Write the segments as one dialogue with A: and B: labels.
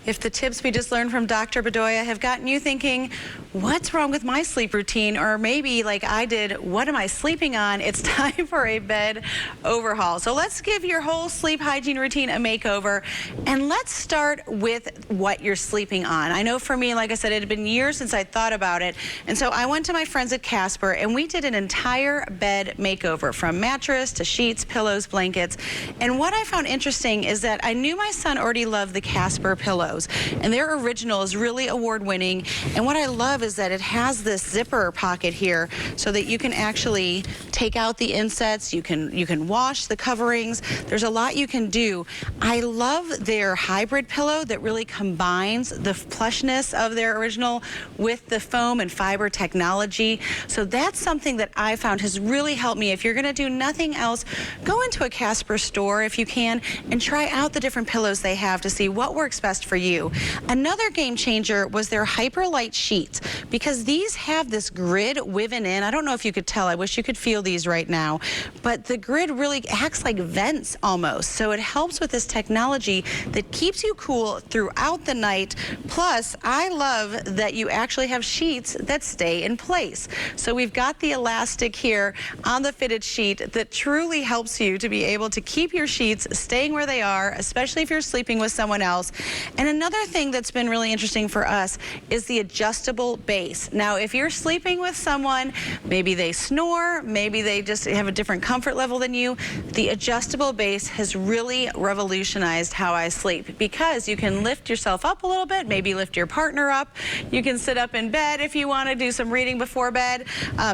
A: If the tips we just learned from Dr. Bedoya have gotten you thinking, what's wrong with my sleep routine? Or maybe like I did, what am I sleeping on? It's time for a bed overhaul. So let's give your whole sleep hygiene routine a makeover. And let's start with what you're sleeping on. I know for me, like I said, it had been years since I thought about it. And so I went to my friends at Casper and we did an entire bed makeover, from mattress to sheets, pillows, blankets. And what I found interesting is that I knew my son already loved the Casper pillows. And their original is really award-winning. And what I love is that it has this zipper pocket here so that you can actually take out the insets. You can wash the coverings. There's a lot you can do. I love their hybrid pillow that really combines the plushness of their original with the foam and fiber technology. So that's something that I found has really helped me. If you're going to do nothing else, go into a Casper store if you can and try out the different pillows they have to see what works best for you. Another game changer was their Hyperlight sheets, because these have this grid woven in. I don't know if you could tell. I wish you could feel these right now. But the grid really acts like vents almost. So it helps with this technology that keeps you cool throughout the night. Plus, I love that you actually have sheets that stay in place. So we've got the elastic here on the fitted sheet that truly helps you to be able to keep your sheets staying where they are, especially if you're sleeping with someone else. And another thing that's been really interesting for us is the adjustable base. Now, if you're sleeping with someone, maybe they snore, maybe they just have a different comfort level than you, the adjustable base has really revolutionized how I sleep, because you can lift yourself up a little bit, maybe lift your partner up. You can sit up in bed if you want to do some reading before bed,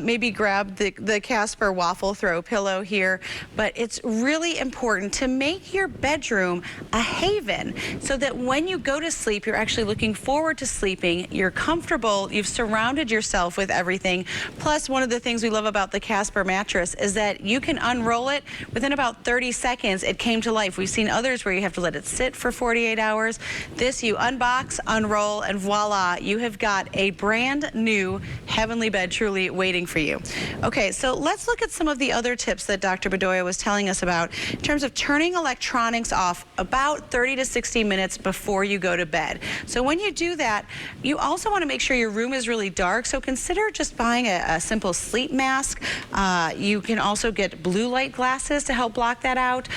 A: maybe grab the Casper waffle throw pillow here. But it's really important to make your bedroom a haven so that when you go to sleep, you're actually looking forward to sleeping, you're comfortable, you've surrounded yourself with everything. Plus, one of the things we love about the Casper mattress is that you can unroll it within about 30 seconds. It came to life. We've seen others where you have to let it sit for 48 hours. This, you unbox, unroll, and voila, you have got a brand new heavenly bed truly waiting for you. Okay, so let's look at some of the other tips that Dr. Bedoya was telling us about in terms of turning electronics off about 30 to 60 minutes before you go to bed. So when you do that, you also want to make sure your room is really dark. So consider just buying a simple sleep mask. You can also get blue light glasses to help block that out.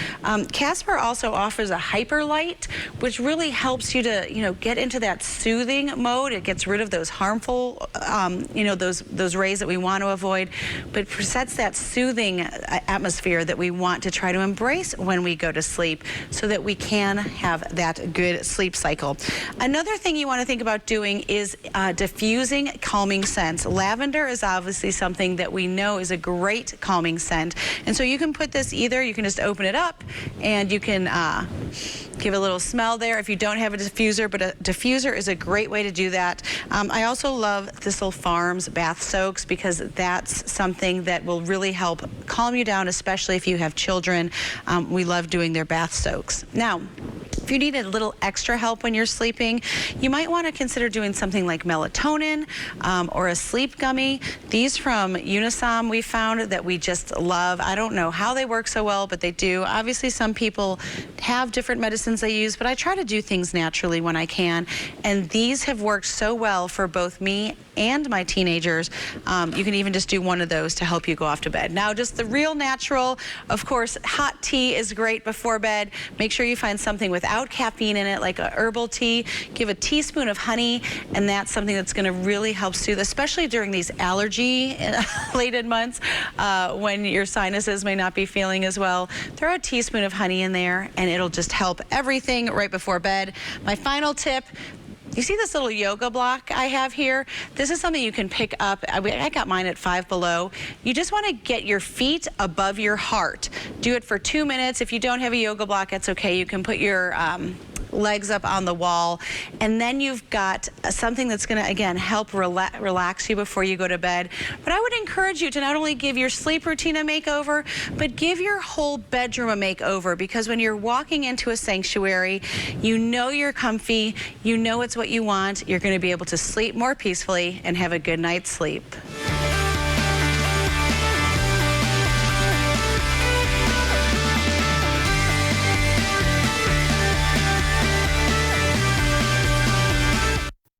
A: Casper also offers a Hyperlight, which really helps you to, get into that soothing mode. It gets rid of those harmful, those rays that we want to avoid, but sets that soothing atmosphere that we want to try to embrace when we go to sleep, so that we can have that good sleep cycle. Another thing you want to think about doing is diffusing calming scents. Lavender is obviously something that we know is a great calming scent. And so you can put this you can just open it up and you can give a little smell there if you don't have a diffuser, but a diffuser is a great way to do that. I also love Thistle Farms bath soaks, because that's something that will really help calm you down, especially if you have children. We love doing their bath soaks. Now, if you need a little extra help when you're sleeping, you might want to consider doing something like melatonin or a sleep gummy. These from Unisom we found that we just love. I don't know how they work so well, but they do. Obviously, some people have different medicines they use, but I try to do things naturally when I can. And these have worked so well for both me and my teenagers. You can even just do one of those to help you go off to bed. Now, just the real natural, of course, hot tea is great before bed. Make sure you find something without caffeine in it, like a herbal tea. Give a teaspoon of honey, and that's something that's going to really help soothe, especially during these allergy-laden months when your sinuses may not be feeling as well. Throw a teaspoon of honey in there, and it'll just help everything right before bed. My final tip: you see this little yoga block I have here? This is something you can pick up. I got mine at 5 Below. You just want to get your feet above your heart. Do it for 2 minutes. If you don't have a yoga block, that's okay. You can put your legs up on the wall, and then you've got something that's going to, again, help relax you before you go to bed. But I would encourage you to not only give your sleep routine a makeover, but give your whole bedroom a makeover, because when you're walking into a sanctuary, you know you're comfy, you know it's what you want, you're going to be able to sleep more peacefully and have a good night's sleep.